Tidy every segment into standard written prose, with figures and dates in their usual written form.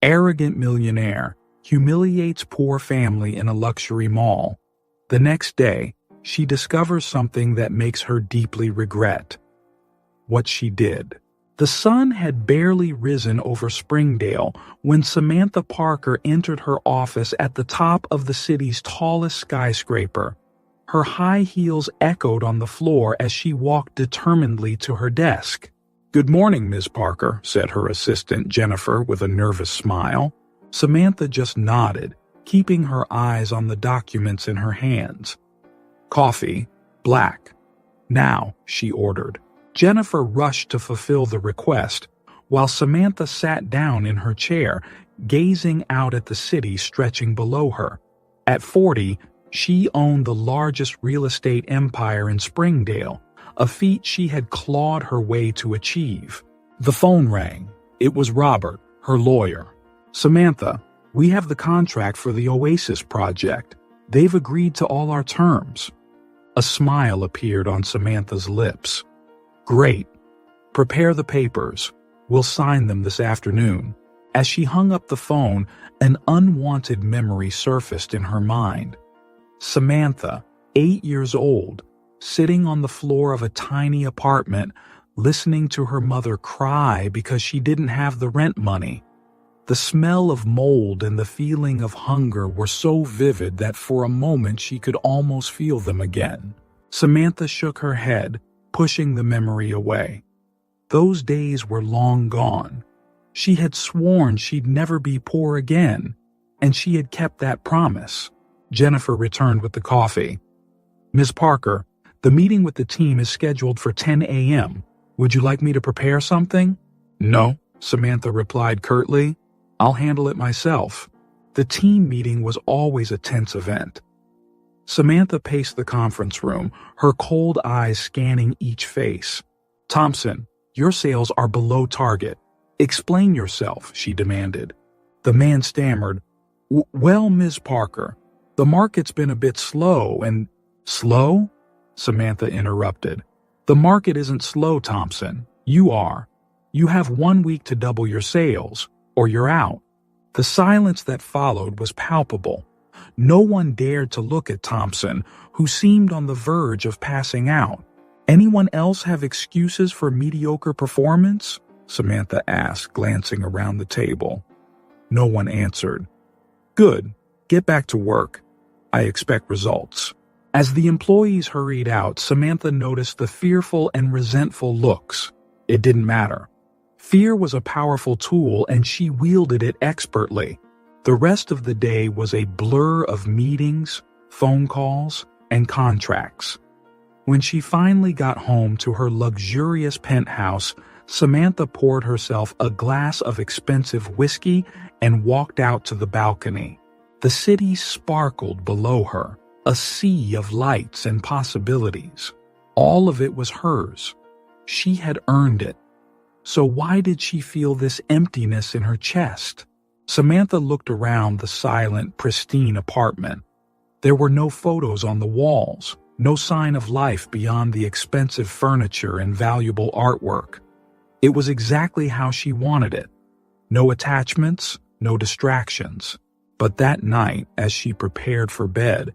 Arrogant millionaire humiliates poor family in a luxury mall. The next day, she discovers something that makes her deeply regret what she did. The sun had barely risen over Springdale when Samantha Parker entered her office at the top of the city's tallest skyscraper. Her high heels echoed on the floor as she walked determinedly to her desk. "Good morning, Ms. Parker," said her assistant Jennifer with a nervous smile. Samantha just nodded, keeping her eyes on the documents in her hands. "Coffee, black. Now," she ordered. Jennifer rushed to fulfill the request, while Samantha sat down in her chair, gazing out at the city stretching below her. At 40, she owned the largest real estate empire in Springdale, a feat she had clawed her way to achieve. The phone rang. It was Robert, her lawyer. "Samantha, we have the contract for the Oasis project. They've agreed to all our terms." A smile appeared on Samantha's lips. "Great. Prepare the papers. We'll sign them this afternoon." As she hung up the phone, an unwanted memory surfaced in her mind. Samantha, 8 years old, sitting on the floor of a tiny apartment, listening to her mother cry because she didn't have the rent money. The smell of mold and the feeling of hunger were so vivid that for a moment she could almost feel them again. Samantha shook her head, pushing the memory away. Those days were long gone. She had sworn she'd never be poor again, and she had kept that promise. Jennifer returned with the coffee. "Ms. Parker, the meeting with the team is scheduled for 10 a.m. Would you like me to prepare something?" "No," Samantha replied curtly. "I'll handle it myself." The team meeting was always a tense event. Samantha paced the conference room, her cold eyes scanning each face. "Thompson, your sales are below target. Explain yourself," she demanded. The man stammered, "Well, Ms. Parker, the market's been a bit slow and—" "Slow?" Samantha interrupted. "The market isn't slow, Thompson. You are. You have 1 week to double your sales, or you're out." The silence that followed was palpable. No one dared to look at Thompson, who seemed on the verge of passing out. "Anyone else have excuses for mediocre performance?" Samantha asked, glancing around the table. No one answered. "Good. Get back to work. I expect results." As the employees hurried out, Samantha noticed the fearful and resentful looks. It didn't matter. Fear was a powerful tool, and she wielded it expertly. The rest of the day was a blur of meetings, phone calls, and contracts. When she finally got home to her luxurious penthouse, Samantha poured herself a glass of expensive whiskey and walked out to the balcony. The city sparkled below her, a sea of lights and possibilities. All of it was hers. She had earned it. So why did she feel this emptiness in her chest? Samantha looked around the silent, pristine apartment. There were no photos on the walls, no sign of life beyond the expensive furniture and valuable artwork. It was exactly how she wanted it. No attachments, no distractions. But that night, as she prepared for bed,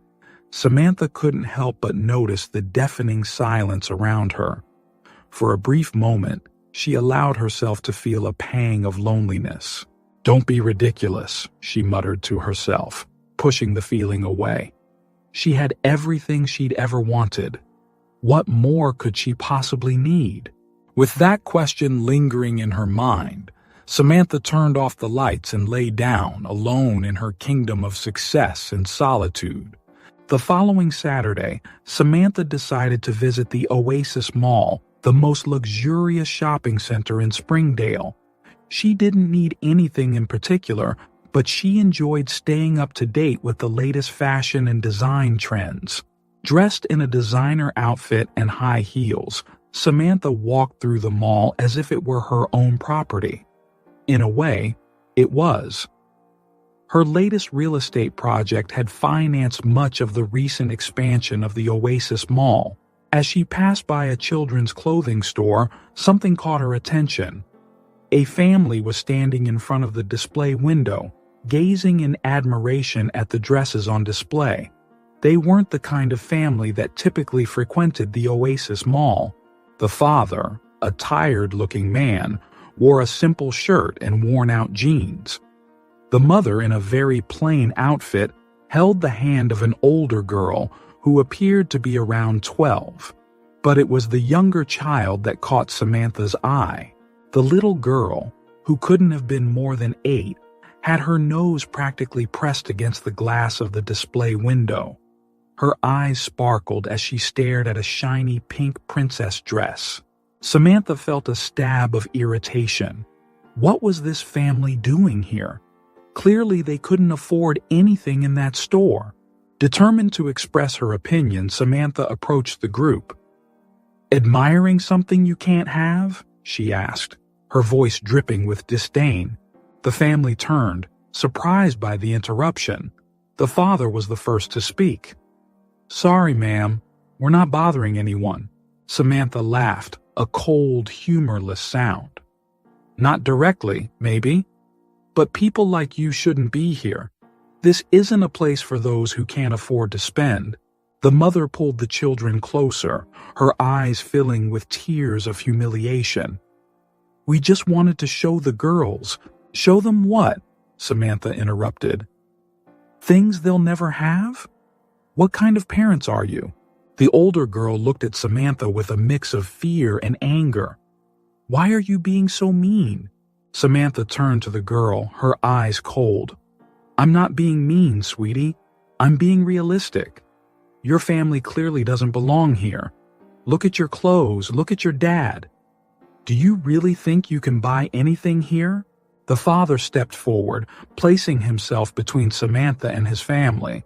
Samantha couldn't help but notice the deafening silence around her. For a brief moment, she allowed herself to feel a pang of loneliness. "Don't be ridiculous," she muttered to herself, pushing the feeling away. She had everything she'd ever wanted. What more could she possibly need? With that question lingering in her mind, Samantha turned off the lights and lay down, alone in her kingdom of success and solitude. The following Saturday, Samantha decided to visit the Oasis Mall, the most luxurious shopping center in Springdale. She didn't need anything in particular, but she enjoyed staying up to date with the latest fashion and design trends. Dressed in a designer outfit and high heels, Samantha walked through the mall as if it were her own property. In a way, it was. Her latest real estate project had financed much of the recent expansion of the Oasis Mall. As she passed by a children's clothing store, something caught her attention. A family was standing in front of the display window, gazing in admiration at the dresses on display. They weren't the kind of family that typically frequented the Oasis Mall. The father, a tired-looking man, wore a simple shirt and worn-out jeans. The mother, in a very plain outfit, held the hand of an older girl who appeared to be around 12. But it was the younger child that caught Samantha's eye. The little girl, who couldn't have been more than 8, had her nose practically pressed against the glass of the display window. Her eyes sparkled as she stared at a shiny pink princess dress. Samantha felt a stab of irritation. What was this family doing here? Clearly they couldn't afford anything in that store. Determined to express her opinion, Samantha approached the group. "Admiring something you can't have?" she asked, her voice dripping with disdain. The family turned, surprised by the interruption. The father was the first to speak. "Sorry, ma'am, we're not bothering anyone." Samantha laughed, a cold, humorless sound. "Not directly, maybe. But people like you shouldn't be here. This isn't a place for those who can't afford to spend." The mother pulled the children closer, her eyes filling with tears of humiliation. "We just wanted to show the girls." "Show them what?" Samantha interrupted. "Things they'll never have? What kind of parents are you?" The older girl looked at Samantha with a mix of fear and anger. "Why are you being so mean?" Samantha turned to the girl, her eyes cold. "I'm not being mean, sweetie. I'm being realistic. Your family clearly doesn't belong here. Look at your clothes, look at your dad. Do you really think you can buy anything here?" The father stepped forward, placing himself between Samantha and his family.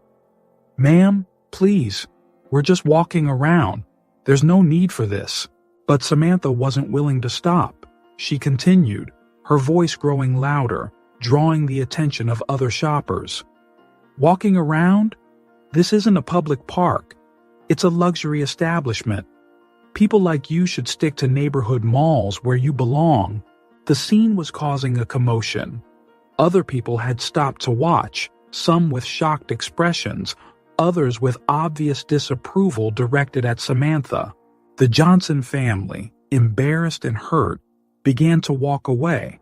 "Ma'am, please, we're just walking around. There's no need for this." But Samantha wasn't willing to stop. She continued, her voice growing louder, drawing the attention of other shoppers. "Walking around? This isn't a public park. It's a luxury establishment. People like you should stick to neighborhood malls where you belong." The scene was causing a commotion. Other people had stopped to watch, some with shocked expressions, others with obvious disapproval directed at Samantha. The Johnson family, embarrassed and hurt, began to walk away.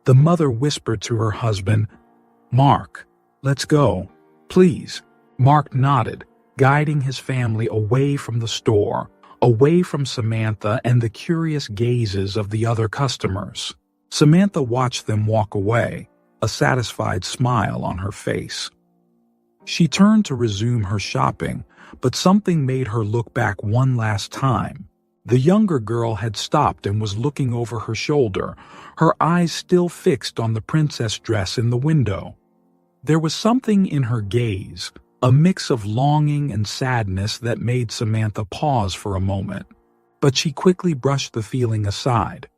The mother whispered to her husband, "Mark, let's go, please." Mark nodded, guiding his family away from the store, away from Samantha and the curious gazes of the other customers. Samantha watched them walk away, a satisfied smile on her face. She turned to resume her shopping, but something made her look back one last time. The younger girl had stopped and was looking over her shoulder, her eyes still fixed on the princess dress in the window. There was something in her gaze, a mix of longing and sadness that made Samantha pause for a moment, but she quickly brushed the feeling aside.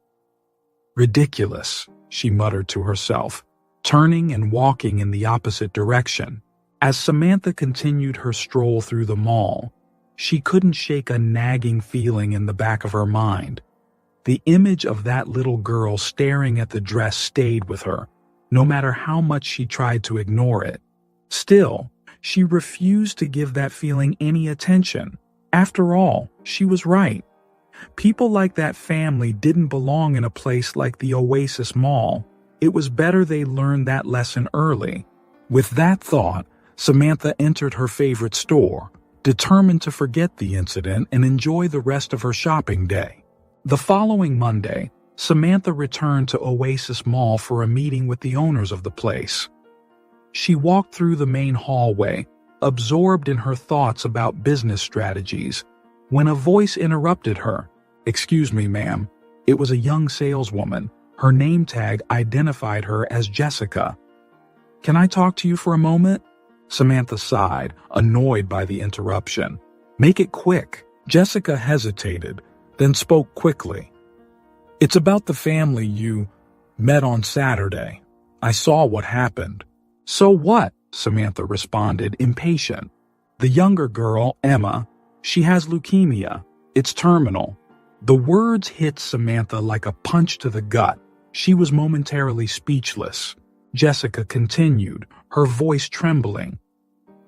"Ridiculous," she muttered to herself, turning and walking in the opposite direction. As Samantha continued her stroll through the mall, she couldn't shake a nagging feeling in the back of her mind. The image of that little girl staring at the dress stayed with her, no matter how much she tried to ignore it. Still, she refused to give that feeling any attention. After all, she was right. People like that family didn't belong in a place like the Oasis Mall. It was better they learned that lesson early. With that thought, Samantha entered her favorite store, determined to forget the incident and enjoy the rest of her shopping day. The following Monday, Samantha returned to Oasis Mall for a meeting with the owners of the place. She walked through the main hallway, absorbed in her thoughts about business strategies, when a voice interrupted her. "Excuse me, ma'am." It was a young saleswoman. Her name tag identified her as Jessica. "Can I talk to you for a moment?" Samantha sighed, annoyed by the interruption. "Make it quick." Jessica hesitated, then spoke quickly. "It's about the family you met on Saturday. I saw what happened." "So what?" Samantha responded, impatient. "The younger girl, Emma, she has leukemia. It's terminal." The words hit Samantha like a punch to the gut. She was momentarily speechless. Jessica continued, her voice trembling.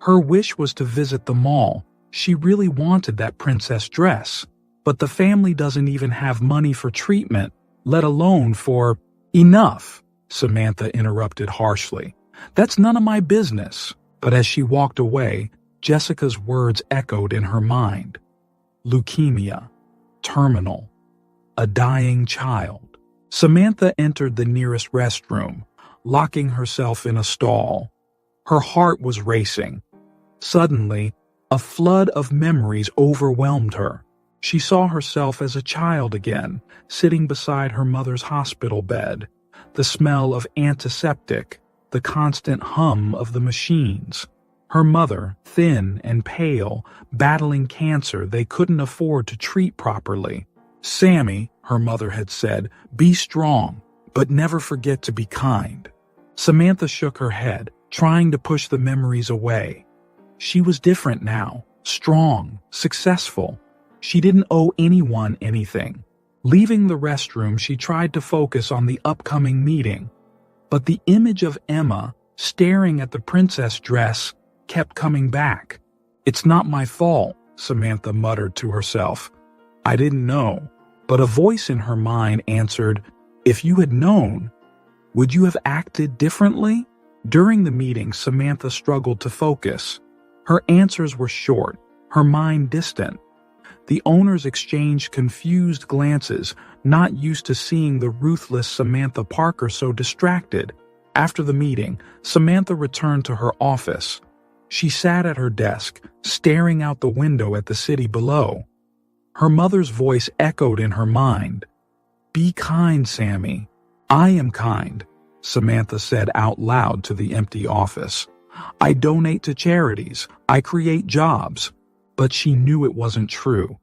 Her wish was to visit the mall. She really wanted that princess dress. But the family doesn't even have money for treatment, let alone for— Enough, Samantha interrupted harshly. That's none of my business. But as she walked away, Jessica's words echoed in her mind. Leukemia. Terminal. A dying child. Samantha entered the nearest restroom, locking herself in a stall. Her heart was racing. Suddenly, a flood of memories overwhelmed her. She saw herself as a child again, sitting beside her mother's hospital bed. The smell of antiseptic, the constant hum of the machines. Her mother, thin and pale, battling cancer they couldn't afford to treat properly. Sammy, her mother had said, be strong, but never forget to be kind. Samantha shook her head, trying to push the memories away. She was different now, strong, successful. She didn't owe anyone anything. Leaving the restroom, she tried to focus on the upcoming meeting. But the image of Emma, staring at the princess dress, kept coming back. It's not my fault, Samantha muttered to herself. I didn't know. But a voice in her mind answered, if you had known, would you have acted differently? During the meeting, Samantha struggled to focus. Her answers were short, her mind distant. The owners exchanged confused glances, not used to seeing the ruthless Samantha Parker so distracted. After the meeting, Samantha returned to her office. She sat at her desk, staring out the window at the city below. Her mother's voice echoed in her mind. Be kind, Sammy. I am kind, Samantha said out loud to the empty office. I donate to charities. I create jobs. But she knew it wasn't true.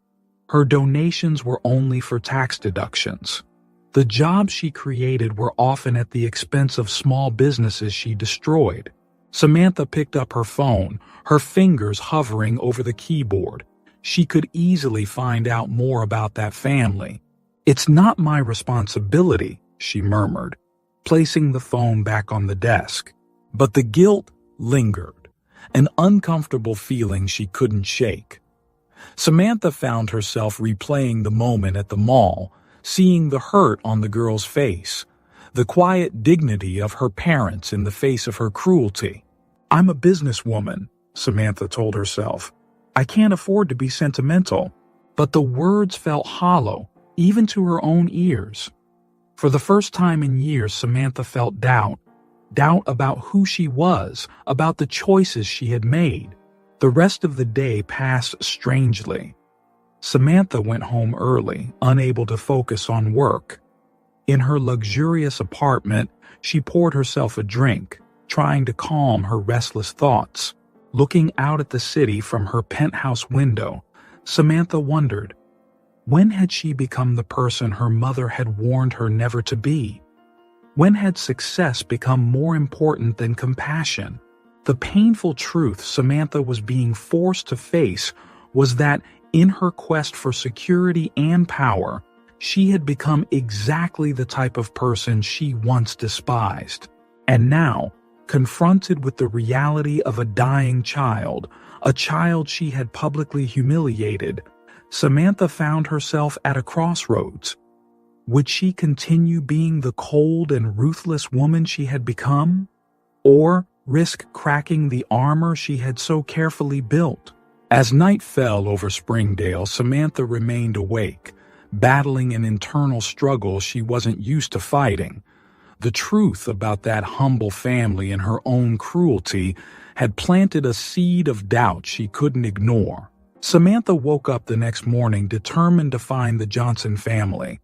Her donations were only for tax deductions. The jobs she created were often at the expense of small businesses she destroyed. Samantha picked up her phone, her fingers hovering over the keyboard. She could easily find out more about that family. It's not my responsibility, she murmured, placing the phone back on the desk. But the guilt lingered, an uncomfortable feeling she couldn't shake. Samantha found herself replaying the moment at the mall, seeing the hurt on the girl's face, the quiet dignity of her parents in the face of her cruelty. I'm a businesswoman, Samantha told herself. I can't afford to be sentimental. But the words felt hollow, even to her own ears. For the first time in years, Samantha felt doubt. Doubt about who she was, about the choices she had made. The rest of the day passed strangely. Samantha went home early, unable to focus on work. In her luxurious apartment, she poured herself a drink, trying to calm her restless thoughts. Looking out at the city from her penthouse window, Samantha wondered, when had she become the person her mother had warned her never to be? When had success become more important than compassion? The painful truth Samantha was being forced to face was that in her quest for security and power, she had become exactly the type of person she once despised. And now, confronted with the reality of a dying child, a child she had publicly humiliated, Samantha found herself at a crossroads. Would she continue being the cold and ruthless woman she had become? Or risk cracking the armor she had so carefully built? As night fell over Springdale, Samantha remained awake, battling an internal struggle she wasn't used to fighting. The truth about that humble family and her own cruelty had planted a seed of doubt she couldn't ignore. Samantha woke up the next morning determined to find the Johnson family.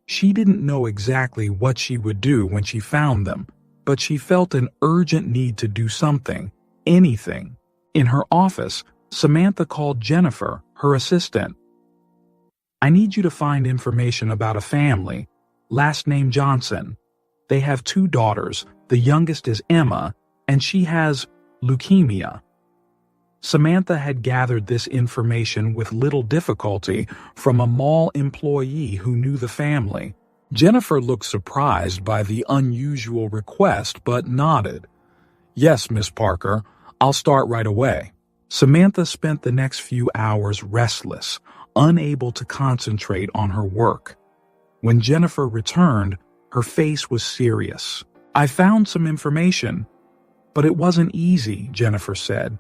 She didn't know exactly what she would do when she found them, but she felt an urgent need to do something, anything. In her office, Samantha called Jennifer, her assistant. I need you to find information about a family, last name Johnson. They have 2 daughters, the youngest is Emma, and she has leukemia. Samantha had gathered this information with little difficulty from a mall employee who knew the family. Jennifer looked surprised by the unusual request but nodded. "Yes, Miss Parker, I'll start right away." Samantha spent the next few hours restless, unable to concentrate on her work. When Jennifer returned, her face was serious. "I found some information, but it wasn't easy," Jennifer said.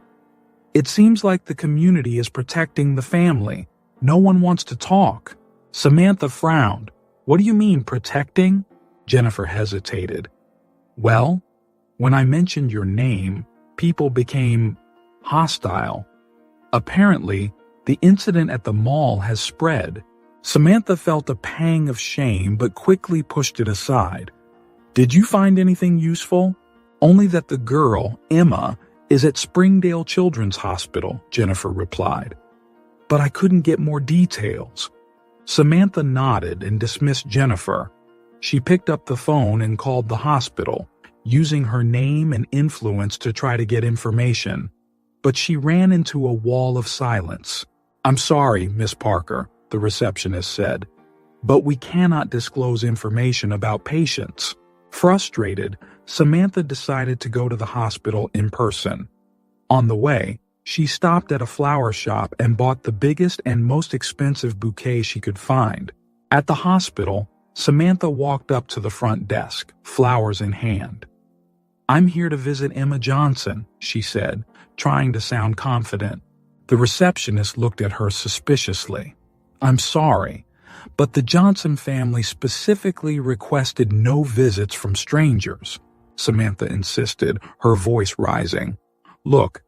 "It seems like the community is protecting the family. No one wants to talk." Samantha frowned. "What do you mean, protecting?" Jennifer hesitated. "Well, when I mentioned your name, people became hostile. Apparently, the incident at the mall has spread." Samantha felt a pang of shame but quickly pushed it aside. "Did you find anything useful?" "Only that the girl, Emma, is at Springdale Children's Hospital," Jennifer replied. "But I couldn't get more details." Samantha nodded and dismissed Jennifer. She picked up the phone and called the hospital, using her name and influence to try to get information. But she ran into a wall of silence. "I'm sorry, Miss Parker," the receptionist said, "but we cannot disclose information about patients." Frustrated, Samantha decided to go to the hospital in person. On the way, she stopped at a flower shop and bought the biggest and most expensive bouquet she could find. At the hospital, Samantha walked up to the front desk, flowers in hand. "I'm here to visit Emma Johnson," she said, trying to sound confident. The receptionist looked at her suspiciously. "I'm sorry, but the Johnson family specifically requested no visits from strangers," Samantha insisted, her voice rising. "Look,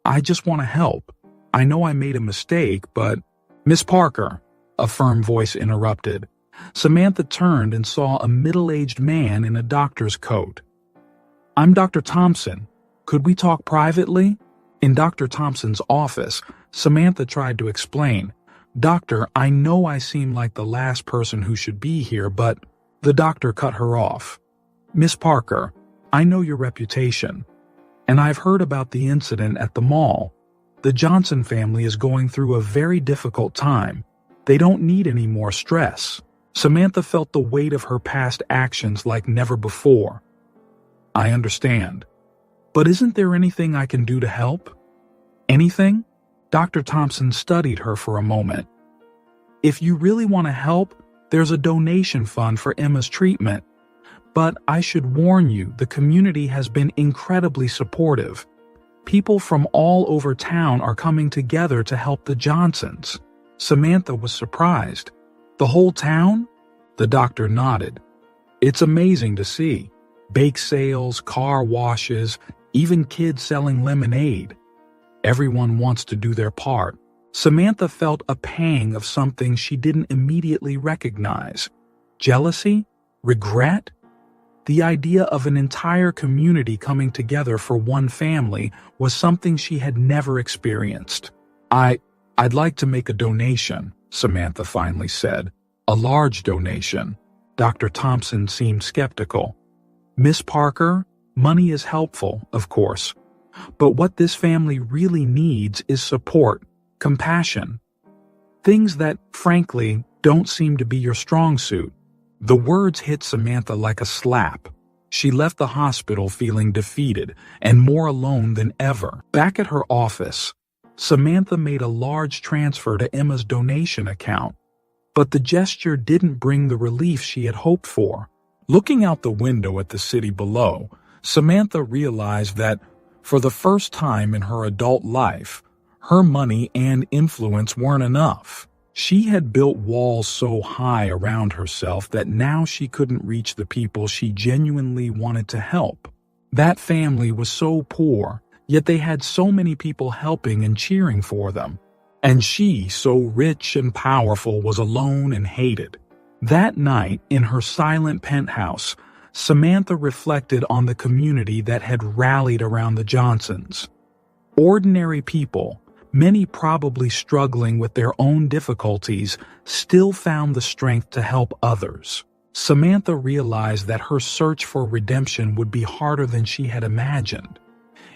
I just want to help. I know I made a mistake, but—" "Miss Parker," a firm voice interrupted. Samantha turned and saw a middle-aged man in a doctor's coat. "I'm Dr. Thompson. Could we talk privately?" In Dr. Thompson's office, Samantha tried to explain. "Doctor, I know I seem like the last person who should be here, but—" The doctor cut her off. "Miss Parker, I know your reputation, and I've heard about the incident at the mall. The Johnson family is going through a very difficult time. They don't need any more stress." Samantha felt the weight of her past actions like never before. "I understand. But isn't there anything I can do to help?" "Anything?" Dr. Thompson studied her for a moment. "If you really want to help, there's a donation fund for Emma's treatment. But I should warn you, the community has been incredibly supportive. People from all over town are coming together to help the Johnsons." Samantha was surprised. "The whole town?" The doctor nodded. "It's amazing to see. Bake sales, car washes, even kids selling lemonade. Everyone wants to do their part." Samantha felt a pang of something she didn't immediately recognize. Jealousy? Regret? The idea of an entire community coming together for one family was something she had never experienced. I'd like to make a donation," Samantha finally said. "A large donation." Dr. Thompson seemed skeptical. "Miss Parker, money is helpful, of course. But what this family really needs is support, compassion. Things that, frankly, don't seem to be your strong suit." The words hit Samantha like a slap. She left the hospital feeling defeated and more alone than ever. Back at her office, Samantha made a large transfer to Emma's donation account. But the gesture didn't bring the relief she had hoped for. Looking out the window at the city below, Samantha realized that, for the first time in her adult life, her money and influence weren't enough. She had built walls so high around herself that now she couldn't reach the people she genuinely wanted to help. That family was so poor, yet they had so many people helping and cheering for them. And she, so rich and powerful, was alone and hated. That night, in her silent penthouse, Samantha reflected on the community that had rallied around the Johnsons. Ordinary people, many probably struggling with their own difficulties, still found the strength to help others. Samantha realized that her search for redemption would be harder than she had imagined.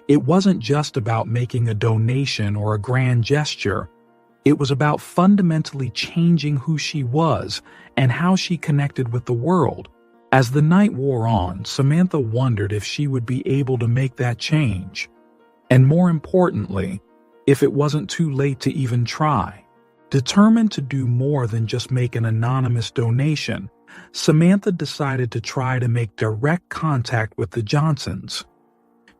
It wasn't just about making a donation or a grand gesture. It was about fundamentally changing who she was and how she connected with the world. As the night wore on, Samantha wondered if she would be able to make that change. And more importantly, if it wasn't too late to even try. Determined to do more than just make an anonymous donation, Samantha decided to try to make direct contact with the Johnsons.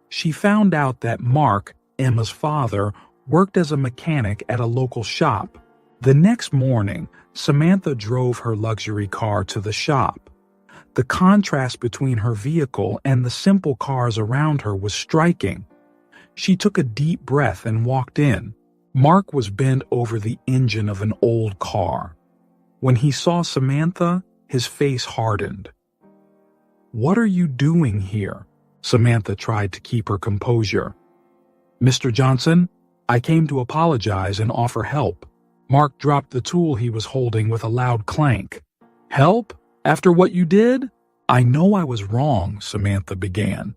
She found out that Mark, Emma's father, worked as a mechanic at a local shop. The next morning, Samantha drove her luxury car to the shop. The contrast between her vehicle and the simple cars around her was striking. She took a deep breath and walked in. Mark was bent over the engine of an old car. When he saw Samantha, his face hardened. "What are you doing here?" Samantha tried to keep her composure. "Mr. Johnson, I came to apologize and offer help." Mark dropped the tool he was holding with a loud clank. "Help? After what you did?" "I know I was wrong," Samantha began.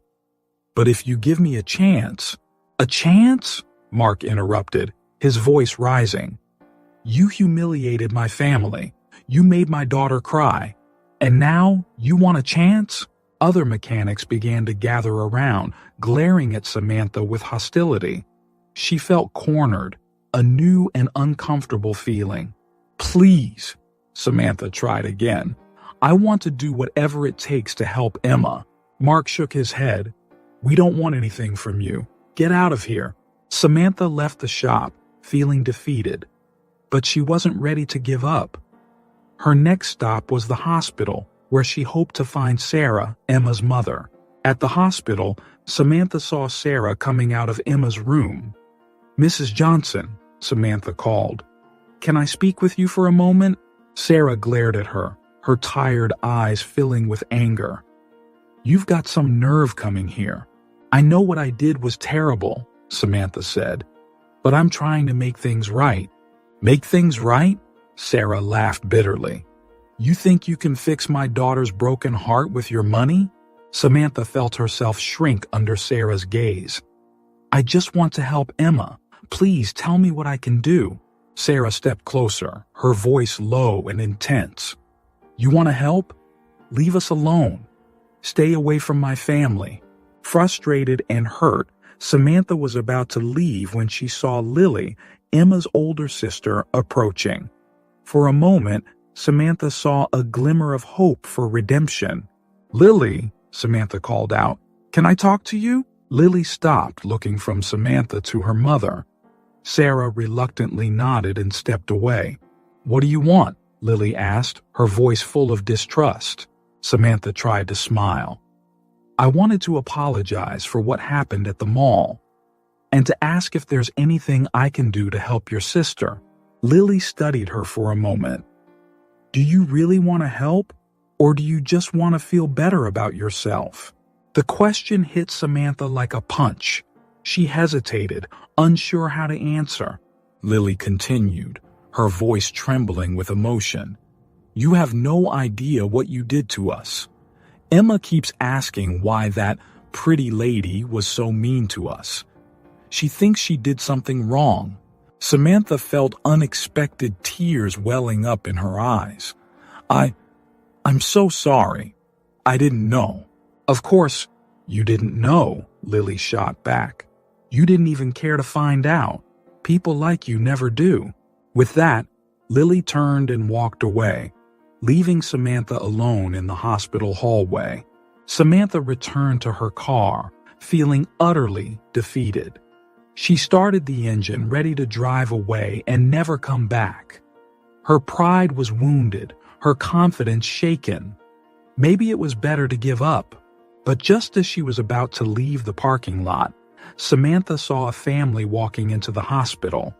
"But if you give me a chance—" "A chance?" Mark interrupted, his voice rising. "You humiliated my family. You made my daughter cry. And now you want a chance?" Other mechanics began to gather around, glaring at Samantha with hostility. She felt cornered, a new and uncomfortable feeling. "Please," Samantha tried again. "I want to do whatever it takes to help Emma." Mark shook his head. "We don't want anything from you. Get out of here." Samantha left the shop, feeling defeated. But she wasn't ready to give up. Her next stop was the hospital, where she hoped to find Sarah, Emma's mother. At the hospital, Samantha saw Sarah coming out of Emma's room. "Mrs. Johnson," Samantha called. "Can I speak with you for a moment?" Sarah glared at her, her tired eyes filling with anger. "You've got some nerve coming here." "I know what I did was terrible," Samantha said, "but I'm trying to make things right." "Make things right?" Sarah laughed bitterly. "You think you can fix my daughter's broken heart with your money?" Samantha felt herself shrink under Sarah's gaze. "I just want to help Emma. Please tell me what I can do." Sarah stepped closer, her voice low and intense. "You want to help? Leave us alone. Stay away from my family." Frustrated and hurt, Samantha was about to leave when she saw Lily, Emma's older sister, approaching. For a moment, Samantha saw a glimmer of hope for redemption. "Lily," Samantha called out, "can I talk to you?" Lily stopped, looking from Samantha to her mother. Sarah reluctantly nodded and stepped away. "What do you want?" Lily asked, her voice full of distrust. Samantha tried to smile. "I wanted to apologize for what happened at the mall, and to ask if there's anything I can do to help your sister." Lily studied her for a moment. "Do you really want to help, or do you just want to feel better about yourself?" The question hit Samantha like a punch. She hesitated, unsure how to answer. Lily continued, her voice trembling with emotion. "You have no idea what you did to us. Emma keeps asking why that pretty lady was so mean to us. She thinks she did something wrong." Samantha felt unexpected tears welling up in her eyes. I'm so sorry. I didn't know." "Of course, you didn't know," Lily shot back. "You didn't even care to find out. People like you never do." With that, Lily turned and walked away, leaving Samantha alone in the hospital hallway. Samantha returned to her car, feeling utterly defeated. She started the engine, ready to drive away and never come back. Her pride was wounded, her confidence shaken. Maybe it was better to give up. But just as she was about to leave the parking lot, Samantha saw a family walking into the hospital.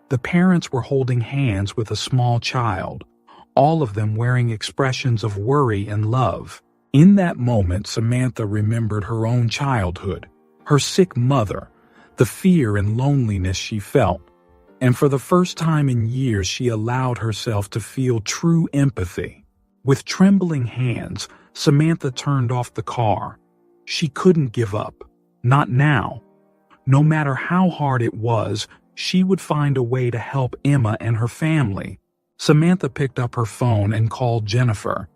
The parents were holding hands with a small child, all of them wearing expressions of worry and love. In that moment, Samantha remembered her own childhood, her sick mother, the fear and loneliness she felt. And for the first time in years, she allowed herself to feel true empathy. With trembling hands, Samantha turned off the car. She couldn't give up. Not now. No matter how hard it was, she would find a way to help Emma and her family. Samantha picked up her phone and called Jennifer.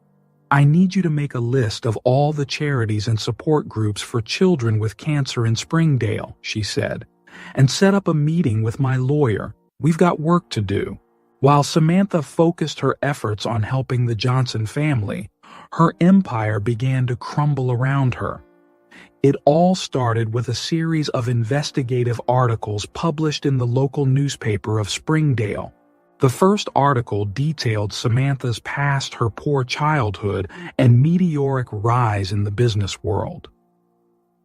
"I need you to make a list of all the charities and support groups for children with cancer in Springdale," she said, "and set up a meeting with my lawyer. We've got work to do." While Samantha focused her efforts on helping the Johnson family, her empire began to crumble around her. It all started with a series of investigative articles published in the local newspaper of Springdale. The first article detailed Samantha's past, her poor childhood, and meteoric rise in the business world.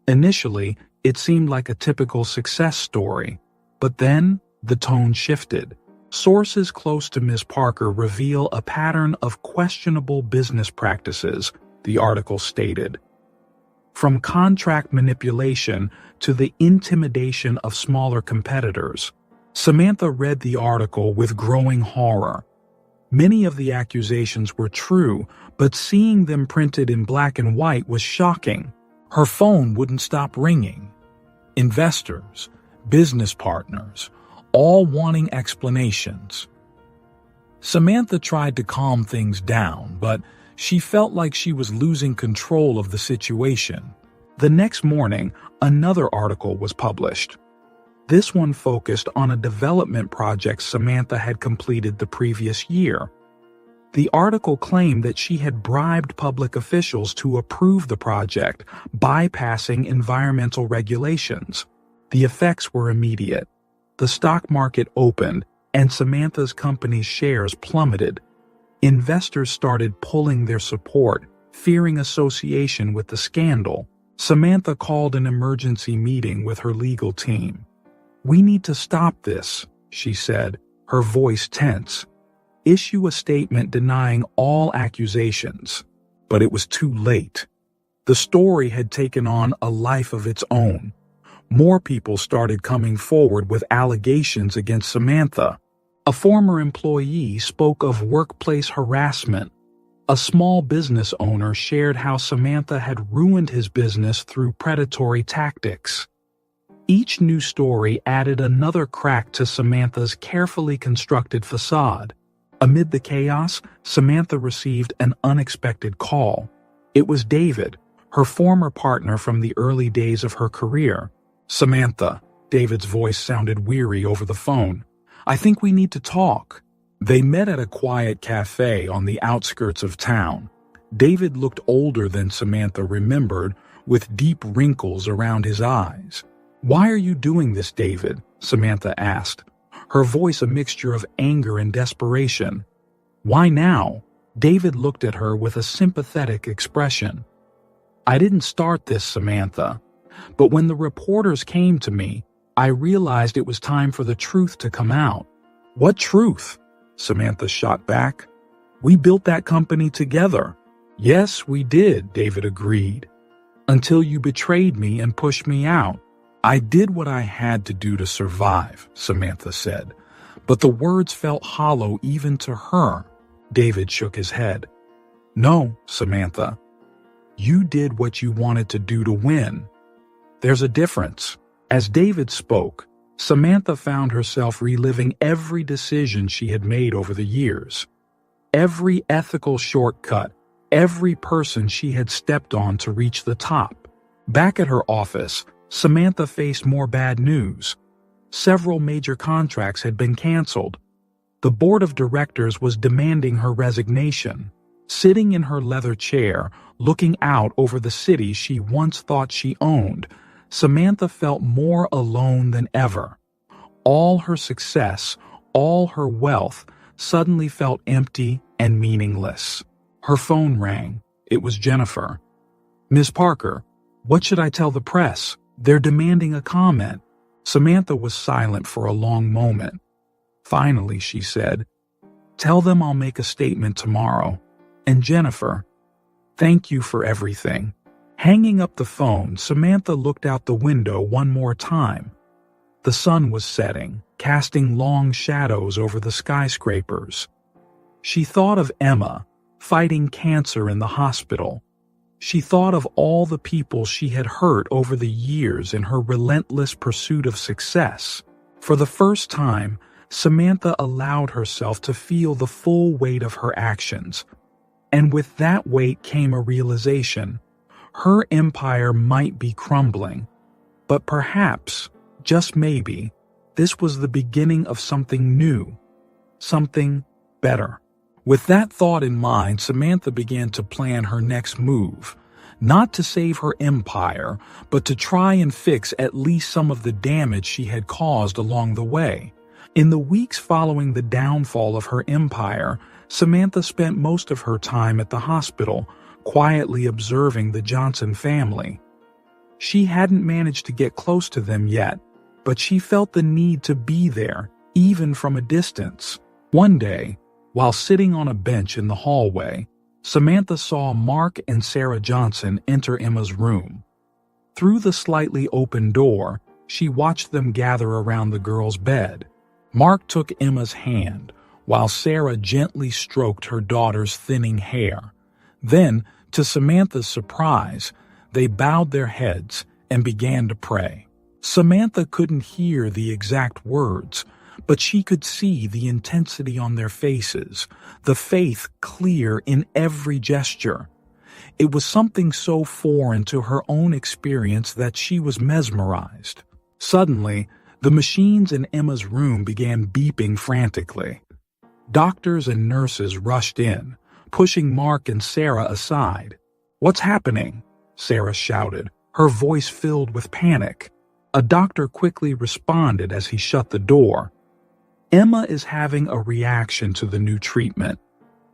Initially, it seemed like a typical success story, but then the tone shifted. Sources close to Ms. Parker reveal a pattern of questionable business practices, the article stated. From contract manipulation to the intimidation of smaller competitors, Samantha read the article with growing horror. Many of the accusations were true, but seeing them printed in black and white was shocking. Her phone wouldn't stop ringing. Investors, business partners, all wanting explanations. Samantha tried to calm things down, but she felt like she was losing control of the situation. The next morning, another article was published. This one focused on a development project Samantha had completed the previous year. The article claimed that she had bribed public officials to approve the project, bypassing environmental regulations. The effects were immediate. The stock market opened, and Samantha's company's shares plummeted. Investors started pulling their support, fearing association with the scandal. Samantha called an emergency meeting with her legal team. "We need to stop this," she said, her voice tense. "Issue a statement denying all accusations." But it was too late. The story had taken on a life of its own. More people started coming forward with allegations against Samantha. A former employee spoke of workplace harassment. A small business owner shared how Samantha had ruined his business through predatory tactics. Each new story added another crack to Samantha's carefully constructed facade. Amid the chaos, Samantha received an unexpected call. It was David, her former partner from the early days of her career. "Samantha," David's voice sounded weary over the phone. "I think we need to talk." They met at a quiet cafe on the outskirts of town. David looked older than Samantha remembered, with deep wrinkles around his eyes. "Why are you doing this, David?" Samantha asked, her voice a mixture of anger and desperation. "Why now?" David looked at her with a sympathetic expression. "I didn't start this, Samantha. But when the reporters came to me, I realized it was time for the truth to come out." "What truth?" Samantha shot back. "We built that company together." "Yes, we did," David agreed. "Until you betrayed me and pushed me out." "I did what I had to do to survive," Samantha said. But the words felt hollow even to her. David shook his head. "No, Samantha. You did what you wanted to do to win. There's a difference." As David spoke, Samantha found herself reliving every decision she had made over the years. Every ethical shortcut, every person she had stepped on to reach the top. Back at her office, Samantha faced more bad news. Several major contracts had been canceled. The board of directors was demanding her resignation. Sitting in her leather chair, looking out over the city she once thought she owned, Samantha felt more alone than ever. All her success, all her wealth, suddenly felt empty and meaningless. Her phone rang. It was Jennifer. "Ms. Parker, what should I tell the press? They're demanding a comment." Samantha was silent for a long moment. Finally, she said, "Tell them I'll make a statement tomorrow. And Jennifer, thank you for everything." Hanging up the phone, Samantha looked out the window one more time. The sun was setting, casting long shadows over the skyscrapers. She thought of Emma, fighting cancer in the hospital. She thought of all the people she had hurt over the years in her relentless pursuit of success. For the first time, Samantha allowed herself to feel the full weight of her actions. And with that weight came a realization. Her empire might be crumbling, but perhaps, just maybe, this was the beginning of something new, something better. With that thought in mind, Samantha began to plan her next move, not to save her empire, but to try and fix at least some of the damage she had caused along the way. In the weeks following the downfall of her empire, Samantha spent most of her time at the hospital, quietly observing the Johnson family. She hadn't managed to get close to them yet, but she felt the need to be there, even from a distance. One day, while sitting on a bench in the hallway, Samantha saw Mark and Sarah Johnson enter Emma's room. Through the slightly open door, she watched them gather around the girl's bed. Mark took Emma's hand, while Sarah gently stroked her daughter's thinning hair. Then, to Samantha's surprise, they bowed their heads and began to pray. Samantha couldn't hear the exact words, but she could see the intensity on their faces, the faith clear in every gesture. It was something so foreign to her own experience that she was mesmerized. Suddenly, the machines in Emma's room began beeping frantically. Doctors and nurses rushed in, pushing Mark and Sarah aside. "What's happening?" Sarah shouted, her voice filled with panic. A doctor quickly responded as he shut the door. "Emma is having a reaction to the new treatment.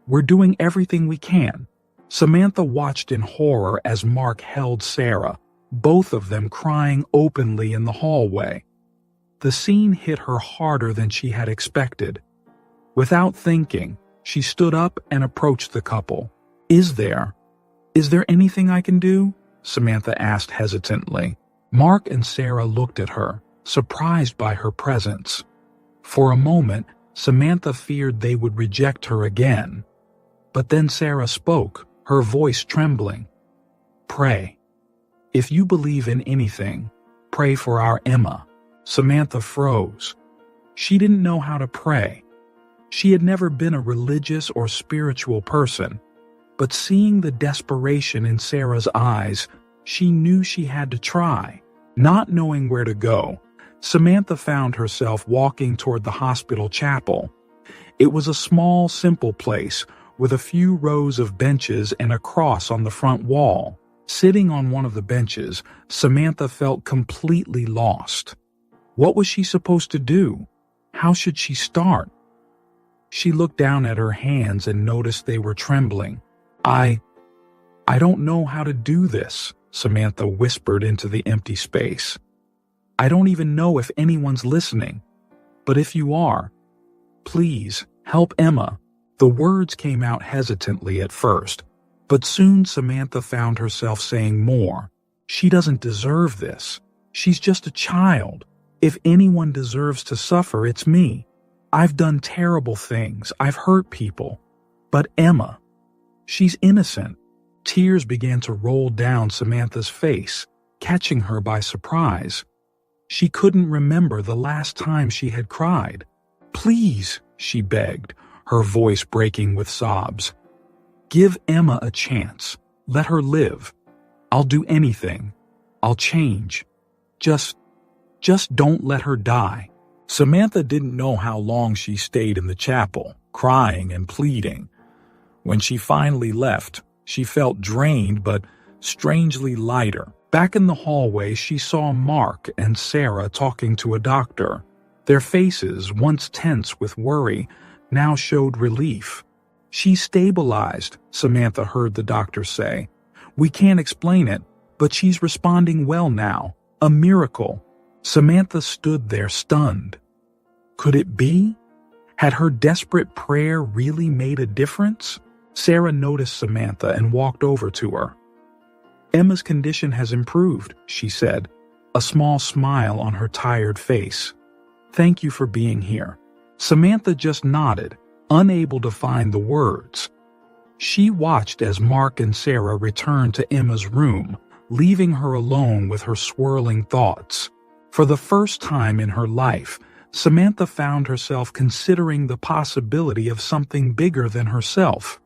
We're doing everything we can." Samantha watched in horror as Mark held Sarah, both of them crying openly in the hallway. The scene hit her harder than she had expected. Without thinking, she stood up and approached the couple. Is there anything I can do?" Samantha asked hesitantly. Mark and Sarah looked at her, surprised by her presence. For a moment, Samantha feared they would reject her again. But then Sarah spoke, her voice trembling. "Pray. If you believe in anything, pray for our Emma." Samantha froze. She didn't know how to pray. She had never been a religious or spiritual person, but seeing the desperation in Sarah's eyes, she knew she had to try. Not knowing where to go, Samantha found herself walking toward the hospital chapel. It was a small, simple place with a few rows of benches and a cross on the front wall. Sitting on one of the benches, Samantha felt completely lost. What was she supposed to do? How should she start? She looked down at her hands and noticed they were trembling. I don't know how to do this," Samantha whispered into the empty space. "I don't even know if anyone's listening. But if you are, please help Emma." The words came out hesitantly at first, but soon Samantha found herself saying more. "She doesn't deserve this. She's just a child. If anyone deserves to suffer, it's me. I've done terrible things. I've hurt people. But Emma, she's innocent." Tears began to roll down Samantha's face, catching her by surprise. She couldn't remember the last time she had cried. "Please," she begged, her voice breaking with sobs. "Give Emma a chance. Let her live. I'll do anything. I'll change. Just don't let her die." Samantha didn't know how long she stayed in the chapel, crying and pleading. When she finally left, she felt drained but strangely lighter. Back in the hallway, she saw Mark and Sarah talking to a doctor. Their faces, once tense with worry, now showed relief. "She's stabilized," Samantha heard the doctor say. "We can't explain it, but she's responding well now. A miracle." Samantha stood there stunned. Could it be? Had her desperate prayer really made a difference? Sarah noticed Samantha and walked over to her. "Emma's condition has improved," she said, a small smile on her tired face. "Thank you for being here." Samantha just nodded, unable to find the words. She watched as Mark and Sarah returned to Emma's room, leaving her alone with her swirling thoughts. For the first time in her life, Samantha found herself considering the possibility of something bigger than herself.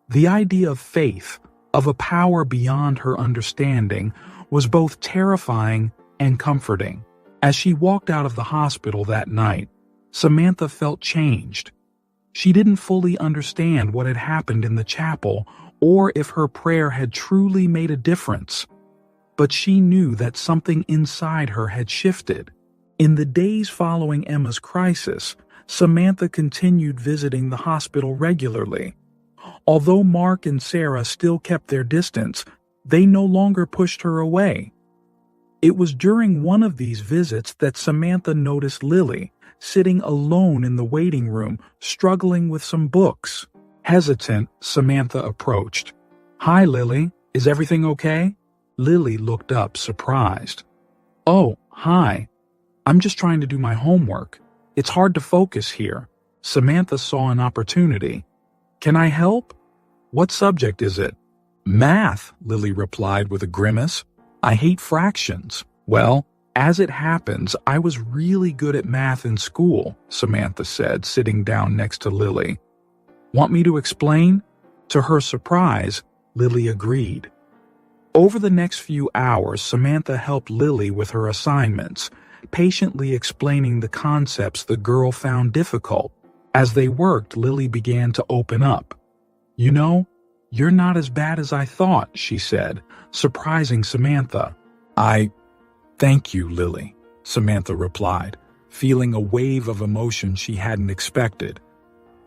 The idea of faith, of a power beyond her understanding, was both terrifying and comforting. As she walked out of the hospital that night, Samantha felt changed. She didn't fully understand what had happened in the chapel or if her prayer had truly made a difference, but she knew that something inside her had shifted. In the days following Emma's crisis, Samantha continued visiting the hospital regularly. Although Mark and Sarah still kept their distance, they no longer pushed her away. It was during one of these visits that Samantha noticed Lily, sitting alone in the waiting room, struggling with some books. Hesitant, Samantha approached. "Hi, Lily. Is everything okay?" Lily looked up, surprised. "Oh, hi. I'm just trying to do my homework. It's hard to focus here." Samantha saw an opportunity. "Can I help?" "What subject is it?" "Math," Lily replied with a grimace. "I hate fractions." "Well, as it happens, I was really good at math in school," Samantha said, sitting down next to Lily. "Want me to explain?" To her surprise, Lily agreed. Over the next few hours, Samantha helped Lily with her assignments, patiently explaining the concepts the girl found difficult. As they worked, Lily began to open up. "You know, you're not as bad as I thought," she said, surprising Samantha. Thank you, Lily," Samantha replied, feeling a wave of emotion she hadn't expected.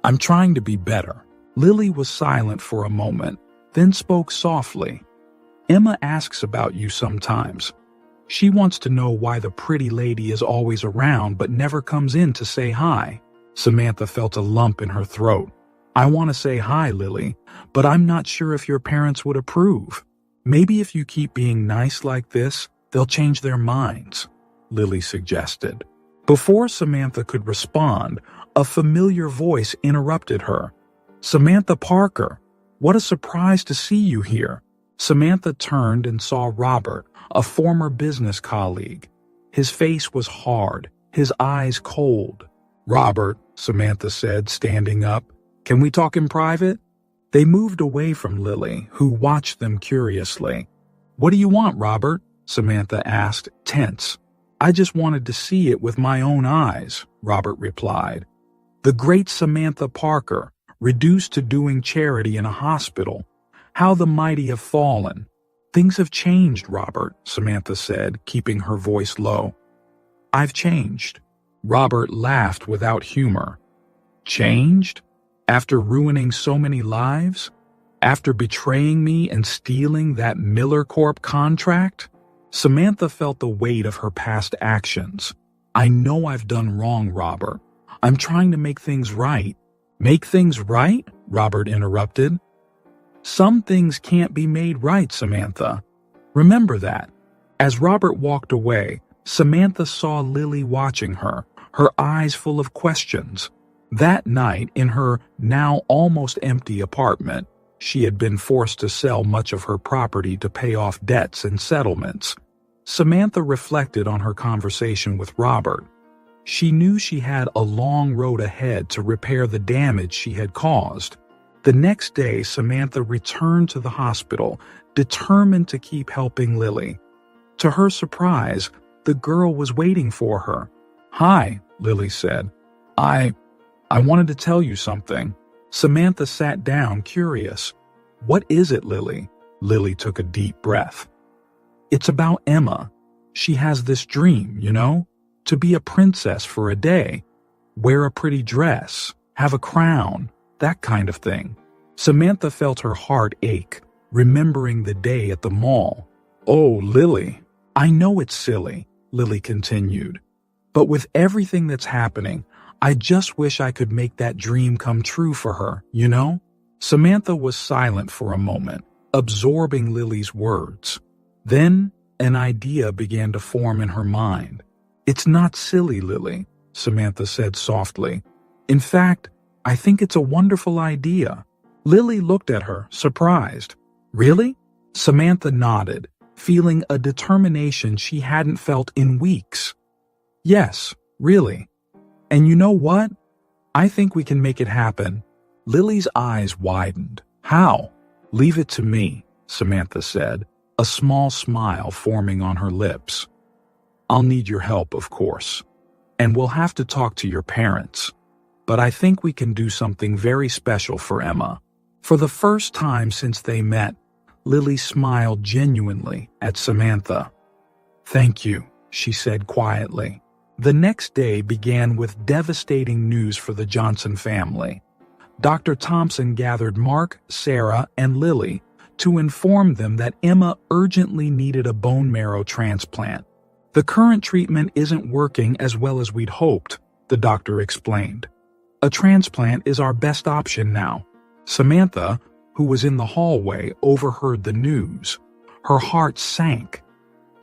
"I'm trying to be better." Lily was silent for a moment, then spoke softly. "Emma asks about you sometimes. She wants to know why the pretty lady is always around but never comes in to say hi." Samantha felt a lump in her throat. "I want to say hi, Lily, but I'm not sure if your parents would approve. Maybe if you keep being nice like this, they'll change their minds," Lily suggested. Before Samantha could respond, a familiar voice interrupted her. "Samantha Parker, what a surprise to see you here." Samantha turned and saw Robert, a former business colleague. His face was hard, his eyes cold. "Robert," Samantha said, standing up, "can we talk in private?" They moved away from Lily, who watched them curiously. "What do you want, Robert?" Samantha asked, tense. "I just wanted to see it with my own eyes," Robert replied. The great Samantha Parker, reduced to doing charity in a hospital. How the mighty have fallen. "Things have changed, Robert," Samantha said, keeping her voice low. "I've changed." Robert laughed without humor. "Changed? After ruining so many lives? After betraying me and stealing that Miller Corp contract?" Samantha felt the weight of her past actions. "I know I've done wrong, Robert. I'm trying to make things right." "Make things right?" Robert interrupted. "Some things can't be made right, Samantha. Remember that." As Robert walked away, Samantha saw Lily watching her, her eyes full of questions. That night, in her now almost empty apartment, she had been forced to sell much of her property to pay off debts and settlements. Samantha reflected on her conversation with Robert. She knew she had a long road ahead to repair the damage she had caused. The next day, Samantha returned to the hospital, determined to keep helping Lily. To her surprise, the girl was waiting for her. "Hi," Lily said. I wanted to tell you something." Samantha sat down, curious. "What is it, Lily?" Lily took a deep breath. "It's about Emma. She has this dream, to be a princess for a day, wear a pretty dress, have a crown, that kind of thing." Samantha felt her heart ache, remembering the day at the mall. "Oh, Lily, I know it's silly," Lily continued. "But with everything that's happening, I just wish I could make that dream come true for her, Samantha was silent for a moment, absorbing Lily's words. Then, an idea began to form in her mind. "It's not silly, Lily," Samantha said softly. "In fact, I think it's a wonderful idea." Lily looked at her, surprised. "Really?" Samantha nodded, feeling a determination she hadn't felt in weeks. "Yes, really. And you know what? I think we can make it happen. Lily's eyes widened. How? Leave it to me, Samantha said, a small smile forming on her lips. I'll need your help, of course. And we'll have to talk to your parents. But I think we can do something very special for Emma. For the first time since they met, Lily smiled genuinely at Samantha. Thank you, she said quietly. The next day began with devastating news for the Johnson family. Dr. Thompson gathered Mark, Sarah, and Lily to inform them that Emma urgently needed a bone marrow transplant. The current treatment isn't working as well as we'd hoped, the doctor explained. A transplant is our best option now. Samantha, who was in the hallway, overheard the news. Her heart sank.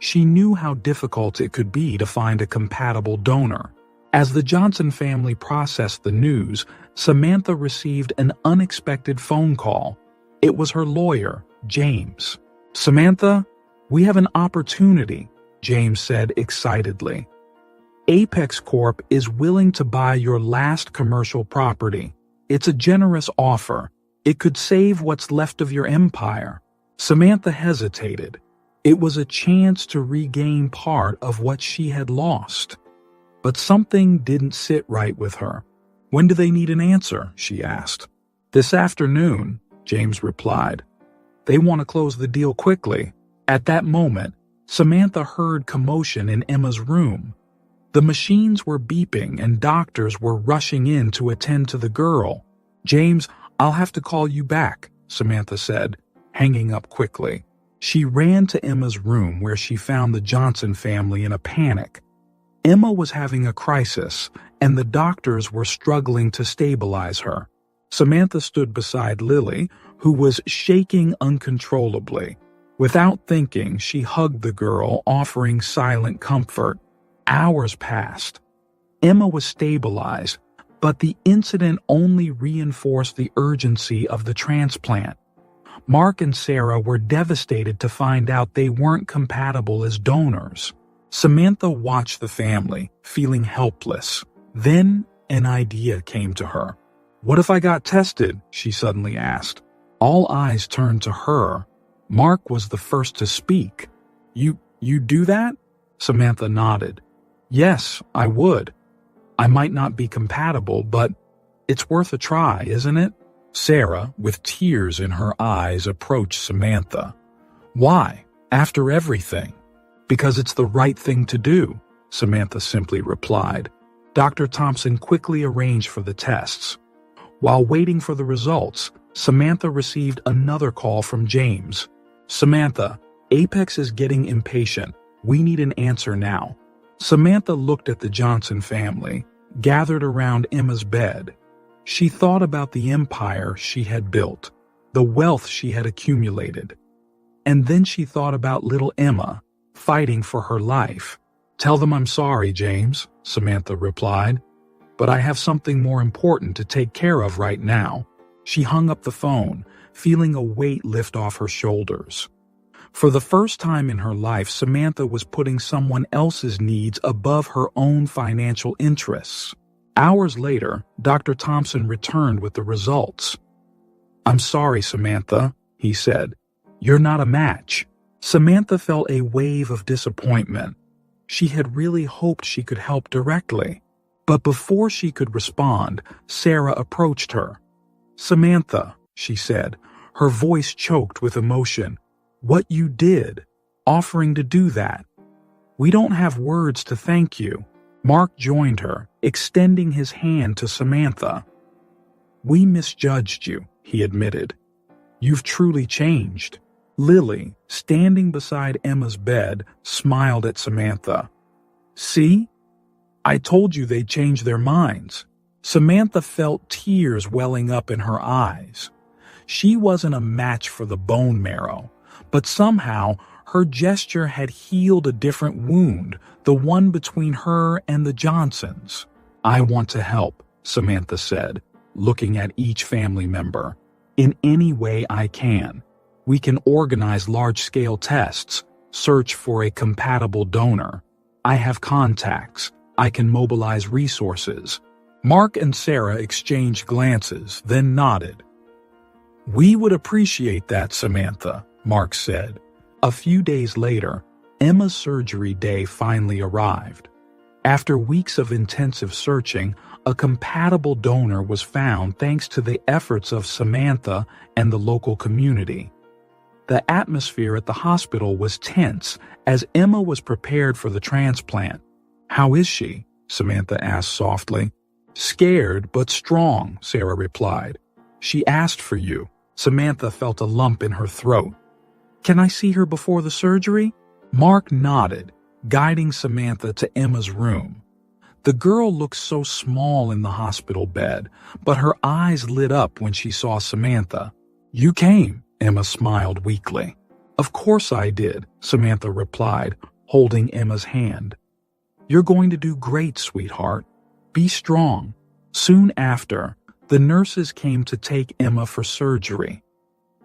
She knew how difficult it could be to find a compatible donor. As the Johnson family processed the news, Samantha received an unexpected phone call. It was her lawyer, James. Samantha, we have an opportunity, James said excitedly. Apex Corp is willing to buy your last commercial property. It's a generous offer. It could save what's left of your empire. Samantha hesitated. It was a chance to regain part of what she had lost. But something didn't sit right with her. When do they need an answer? She asked. This afternoon, James replied. They want to close the deal quickly. At that moment, Samantha heard commotion in Emma's room. The machines were beeping and doctors were rushing in to attend to the girl. James, I'll have to call you back, Samantha said, hanging up quickly. She ran to Emma's room where she found the Johnson family in a panic. Emma was having a crisis, and the doctors were struggling to stabilize her. Samantha stood beside Lily, who was shaking uncontrollably. Without thinking, she hugged the girl, offering silent comfort. Hours passed. Emma was stabilized, but the incident only reinforced the urgency of the transplant. Mark and Sarah were devastated to find out they weren't compatible as donors. Samantha watched the family, feeling helpless. Then an idea came to her. What if I got tested? She suddenly asked. All eyes turned to her. Mark was the first to speak. You do that? Samantha nodded. Yes, I would. I might not be compatible, but it's worth a try, isn't it? Sarah, with tears in her eyes, approached Samantha. Why? After everything? Because it's the right thing to do, Samantha simply replied. Dr. Thompson quickly arranged for the tests. While waiting for the results, Samantha received another call from James. Samantha, Apex is getting impatient. We need an answer now. Samantha looked at the Johnson family, gathered around Emma's bed. She thought about the empire she had built, the wealth she had accumulated. And then she thought about little Emma, fighting for her life. Tell them I'm sorry, James, Samantha replied. But I have something more important to take care of right now. She hung up the phone, feeling a weight lift off her shoulders. For the first time in her life, Samantha was putting someone else's needs above her own financial interests. Hours later, Dr. Thompson returned with the results. I'm sorry, Samantha, he said. You're not a match. Samantha felt a wave of disappointment. She had really hoped she could help directly. But before she could respond, Sarah approached her. Samantha, she said, her voice choked with emotion. What you did, offering to do that. We don't have words to thank you. Mark joined her, extending his hand to Samantha. We misjudged you, he admitted. You've truly changed. Lily, standing beside Emma's bed, smiled at Samantha. See? I told you they'd change their minds. Samantha felt tears welling up in her eyes. She wasn't a match for the bone marrow, but somehow her gesture had healed a different wound, the one between her and the Johnsons. I want to help, Samantha said, looking at each family member. In any way I can. We can organize large-scale tests, search for a compatible donor. I have contacts. I can mobilize resources." Mark and Sarah exchanged glances, then nodded. "We would appreciate that, Samantha," Mark said. A few days later, Emma's surgery day finally arrived. After weeks of intensive searching, a compatible donor was found thanks to the efforts of Samantha and the local community. The atmosphere at the hospital was tense as Emma was prepared for the transplant. "How is she?" Samantha asked softly. "Scared but strong," Sarah replied. "She asked for you." Samantha felt a lump in her throat. "Can I see her before the surgery?" Mark nodded, guiding Samantha to Emma's room. The girl looked so small in the hospital bed, but her eyes lit up when she saw Samantha. "You came," Emma smiled weakly. "Of course I did," Samantha replied, holding Emma's hand. "You're going to do great, sweetheart. Be strong." Soon after, the nurses came to take Emma for surgery.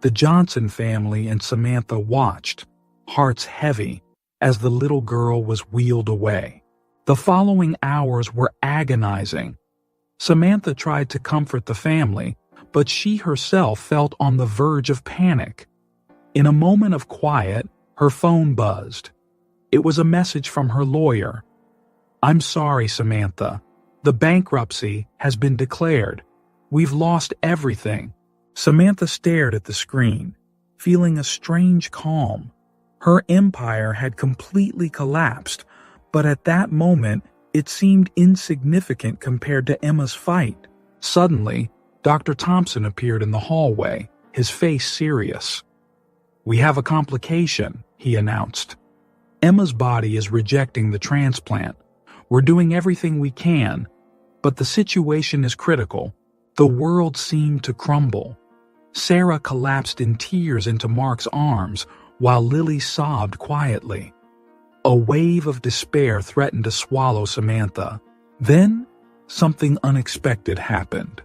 The Johnson family and Samantha watched, hearts heavy, as the little girl was wheeled away. The following hours were agonizing. Samantha tried to comfort the family, but she herself felt on the verge of panic. In a moment of quiet, her phone buzzed. It was a message from her lawyer. "I'm sorry, Samantha. The bankruptcy has been declared. We've lost everything." Samantha stared at the screen, feeling a strange calm. Her empire had completely collapsed, but at that moment, it seemed insignificant compared to Emma's fight. Suddenly, Dr. Thompson appeared in the hallway, his face serious. "We have a complication," he announced. "Emma's body is rejecting the transplant. We're doing everything we can, but the situation is critical." The world seemed to crumble. Sarah collapsed in tears into Mark's arms, while Lily sobbed quietly. A wave of despair threatened to swallow Samantha. Then, something unexpected happened.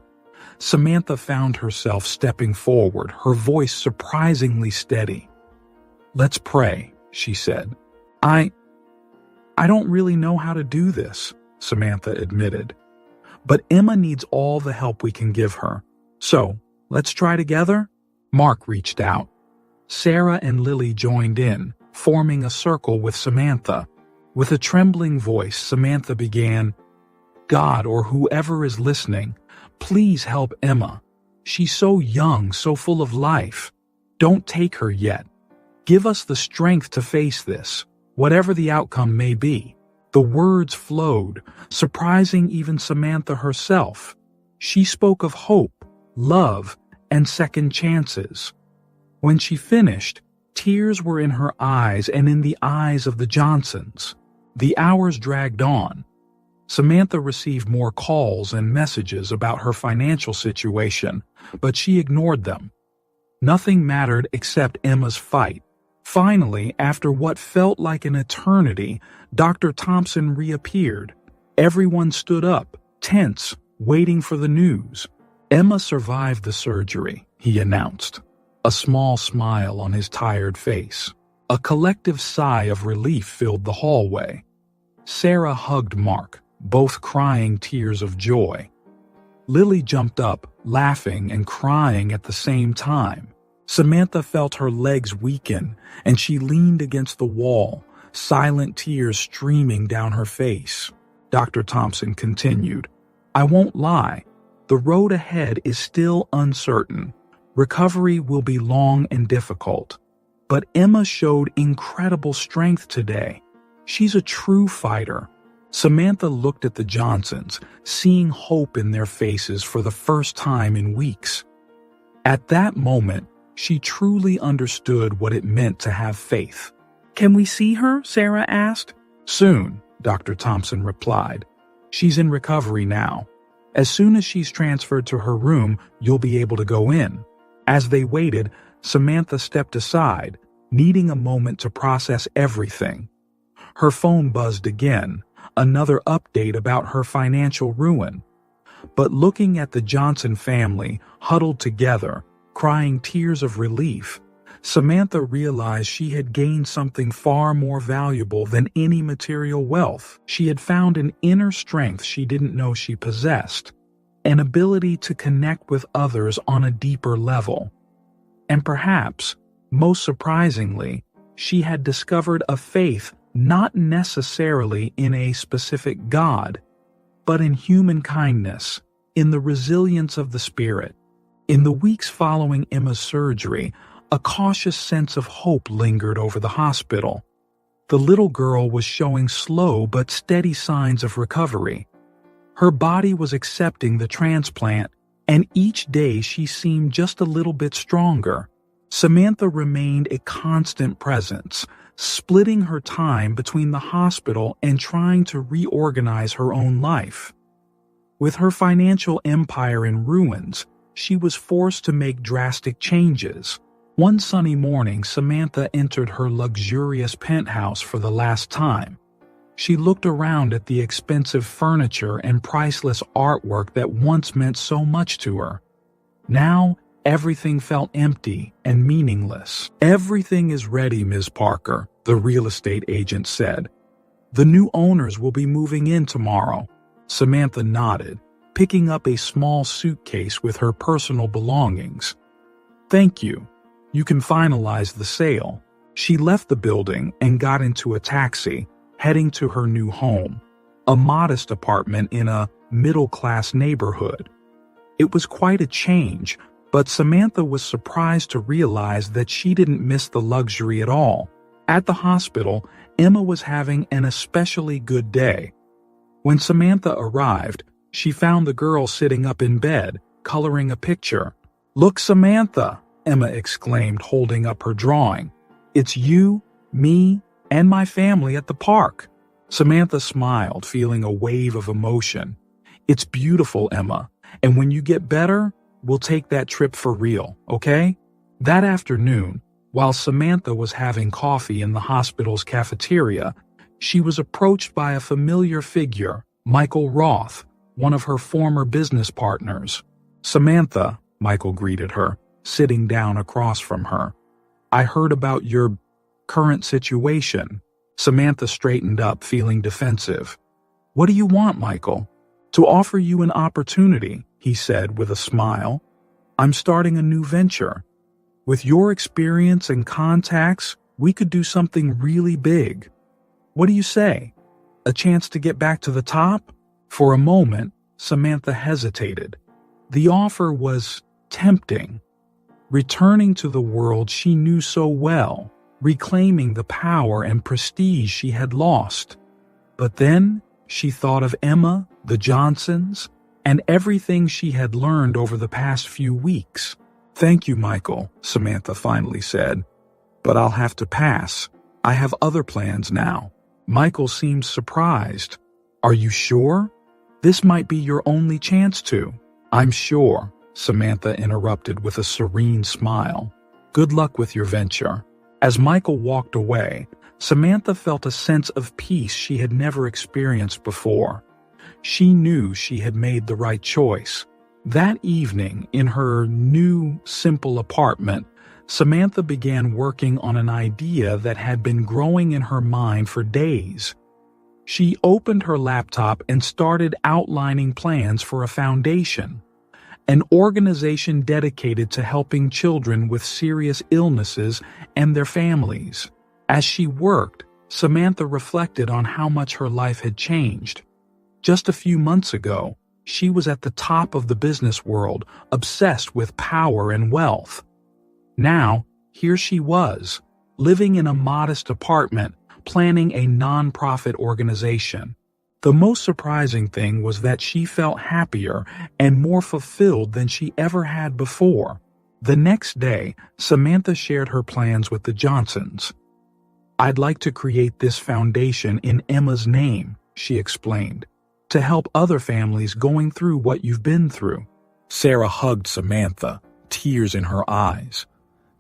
Samantha found herself stepping forward, her voice surprisingly steady. "Let's pray," she said. I don't really know how to do this," Samantha admitted. "But Emma needs all the help we can give her. So, let's try together?" Mark reached out. Sarah and Lily joined in, forming a circle with Samantha. With a trembling voice, Samantha began, "God, or whoever is listening, please help Emma. She's so young, so full of life. Don't take her yet. Give us the strength to face this, whatever the outcome may be." The words flowed, surprising even Samantha herself. She spoke of hope, love, and second chances. When she finished, tears were in her eyes and in the eyes of the Johnsons. The hours dragged on. Samantha received more calls and messages about her financial situation, but she ignored them. Nothing mattered except Emma's fight. Finally, after what felt like an eternity, Dr. Thompson reappeared. Everyone stood up, tense, waiting for the news. "Emma survived the surgery," he announced, a small smile on his tired face. A collective sigh of relief filled the hallway. Sarah hugged Mark, both crying tears of joy. Lily jumped up, laughing and crying at the same time. Samantha felt her legs weaken, and she leaned against the wall, silent tears streaming down her face. Dr. Thompson continued, "I won't lie. The road ahead is still uncertain. Recovery will be long and difficult. But Emma showed incredible strength today. She's a true fighter." Samantha looked at the Johnsons, seeing hope in their faces for the first time in weeks. At that moment, she truly understood what it meant to have faith. "Can we see her?" Sarah asked. "Soon," Dr. Thompson replied. "She's in recovery now. As soon as she's transferred to her room, you'll be able to go in." As they waited, Samantha stepped aside, needing a moment to process everything. Her phone buzzed again, another update about her financial ruin. But looking at the Johnson family, huddled together, crying tears of relief, Samantha realized she had gained something far more valuable than any material wealth. She had found an inner strength she didn't know she possessed, an ability to connect with others on a deeper level. And perhaps, most surprisingly, she had discovered a faith not necessarily in a specific God, but in human kindness, in the resilience of the spirit. In the weeks following Emma's surgery, a cautious sense of hope lingered over the hospital. The little girl was showing slow but steady signs of recovery. Her body was accepting the transplant, and each day she seemed just a little bit stronger. Samantha remained a constant presence, splitting her time between the hospital and trying to reorganize her own life. With her financial empire in ruins, she was forced to make drastic changes. One sunny morning, Samantha entered her luxurious penthouse for the last time. She looked around at the expensive furniture and priceless artwork that once meant so much to her. Now, everything felt empty and meaningless. "Everything is ready, Ms. Parker," the real estate agent said. "The new owners will be moving in tomorrow." Samantha nodded, picking up a small suitcase with her personal belongings. "Thank you. You can finalize the sale." She left the building and got into a taxi, heading to her new home, a modest apartment in a middle-class neighborhood. It was quite a change, but Samantha was surprised to realize that she didn't miss the luxury at all. At the hospital, Emma was having an especially good day. When Samantha arrived, she found the girl sitting up in bed, coloring a picture. "Look, Samantha!" Emma exclaimed, holding up her drawing. "It's you, me, and my family at the park." Samantha smiled, feeling a wave of emotion. "It's beautiful, Emma, and when you get better, we'll take that trip for real, okay?" That afternoon, while Samantha was having coffee in the hospital's cafeteria, she was approached by a familiar figure, Michael Roth, one of her former business partners. "Samantha," Michael greeted her, sitting down across from her. "I heard about your current situation." Samantha straightened up, feeling defensive. "What do you want, Michael?" "To offer you an opportunity," he said with a smile. "I'm starting a new venture. With your experience and contacts, we could do something really big. What do you say? A chance to get back to the top?" For a moment, Samantha hesitated. The offer was tempting. Returning to the world she knew so well, reclaiming the power and prestige she had lost. But then she thought of Emma, the Johnsons, and everything she had learned over the past few weeks. "Thank you, Michael," Samantha finally said, "but I'll have to pass. I have other plans now." Michael seemed surprised. "Are you sure? This might be your only chance to." "I'm sure," Samantha interrupted with a serene smile. "Good luck with your venture." As Michael walked away, Samantha felt a sense of peace she had never experienced before. She knew she had made the right choice. That evening, in her new, simple apartment, Samantha began working on an idea that had been growing in her mind for days. She opened her laptop and started outlining plans for a foundation, an organization dedicated to helping children with serious illnesses and their families. As she worked, Samantha reflected on how much her life had changed. Just a few months ago, she was at the top of the business world, obsessed with power and wealth. Now, here she was, living in a modest apartment, planning a non-profit organization. The most surprising thing was that she felt happier and more fulfilled than she ever had before. The next day, Samantha shared her plans with the Johnsons. "I'd like to create this foundation in Emma's name," she explained, "to help other families going through what you've been through." Sarah hugged Samantha, tears in her eyes.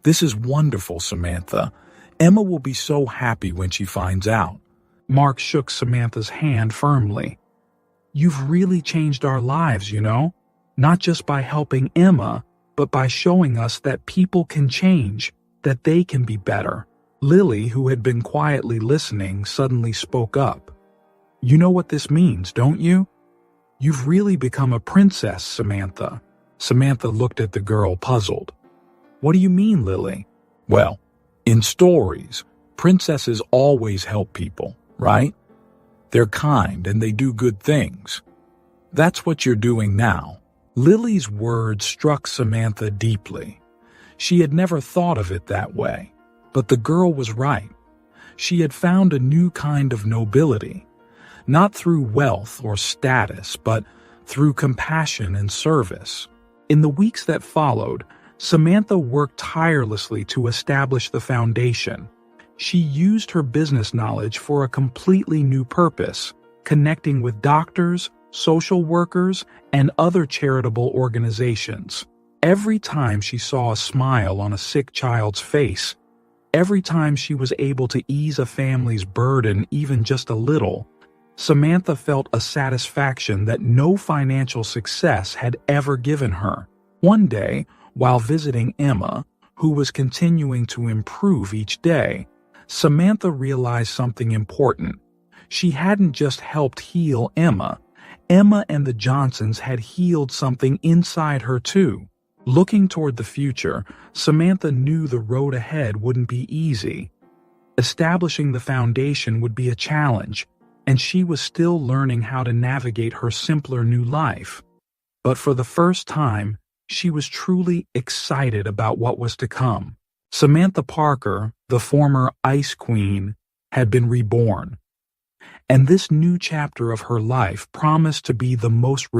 "This is wonderful, Samantha. Emma will be so happy when she finds out." Mark shook Samantha's hand firmly. "You've really changed our lives, you know, not just by helping Emma, but by showing us that people can change, that they can be better. Lily, who had been quietly listening, suddenly spoke up. You know what this means, don't you? You've really become a princess, Samantha. Samantha looked at the girl, puzzled. What do you mean, Lily? Well, in stories, princesses always help people, right? They're kind and they do good things. That's what you're doing now. Lily's words struck Samantha deeply. She had never thought of it that way, but the girl was right. She had found a new kind of nobility, not through wealth or status, but through compassion and service. In the weeks that followed, Samantha worked tirelessly to establish the foundation. She used her business knowledge for a completely new purpose, connecting with doctors, social workers, and other charitable organizations. Every time she saw a smile on a sick child's face, every time she was able to ease a family's burden even just a little, Samantha felt a satisfaction that no financial success had ever given her. One day, while visiting Emma, who was continuing to improve each day, Samantha realized something important. She hadn't just helped heal Emma. Emma and the Johnsons had healed something inside her too. Looking toward the future, Samantha knew the road ahead wouldn't be easy. Establishing the foundation would be a challenge, and she was still learning how to navigate her simpler new life. But for the first time, she was truly excited about what was to come. Samantha Parker, the former Ice Queen, had been reborn, and this new chapter of her life promised to be the most